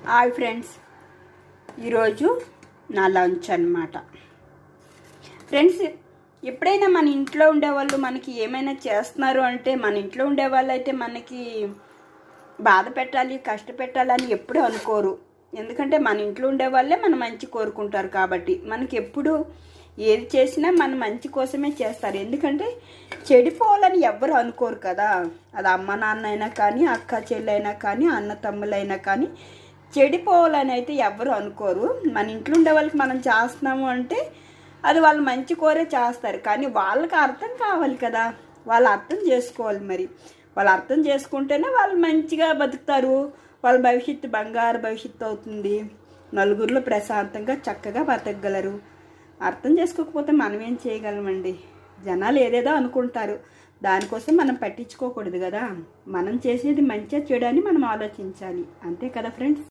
Hi friends, ఈరోజు నా lunch అన్నమాట. ఫ్రెండ్స్, ఎప్పుడైనా మన ఇంట్లో ఉండేవాళ్ళు మనకి ఏమైనా చేస్తున్నారు అంటే మన ఇంట్లో ఉండేవాళ్ళు అయితే మనకి బాధ పెట్టాలి, కష్టపెట్టాలని ఎప్పుడూ అనుకోరు. ఎందుకంటే మన ఇంట్లో ఉండేవాళ్ళే మన మంచి కోరుకుంటారు కాబట్టి మనకి ఎప్పుడు ఏది చేసినా మన మంచి కోసమే చేస్తారు. ఎందుకంటే చెడిపోవాలని ఎవ్వరు అనుకోరు కదా. అది అమ్మ నాన్న అయినా కానీ, అక్క చెల్లైనా కానీ, అన్న తమ్ములైనా కానీ చెడిపోవాలని అయితే ఎవ్వరు అనుకోరు. మన ఇంట్లో ఉండే వాళ్ళకి మనం చేస్తున్నాము అంటే అది వాళ్ళు మంచి కోరే చేస్తారు. కానీ వాళ్ళకి అర్థం కావాలి కదా, వాళ్ళు అర్థం చేసుకోవాలి. మరి వాళ్ళు అర్థం చేసుకుంటేనే వాళ్ళు మంచిగా బతుకుతారు. వాళ్ళ భవిష్యత్తు బంగారు భవిష్యత్తు అవుతుంది. నలుగురిలో ప్రశాంతంగా చక్కగా బతకగలరు. అర్థం చేసుకోకపోతే మనం ఏం చేయగలమండి? జనాలు ఏదేదో అనుకుంటారు, దానికోసం మనం పట్టించుకోకూడదు కదా. మనం చేసేది మంచిగా చేయడాన్ని మనం ఆలోచించాలి. అంతే కదా ఫ్రెండ్స్.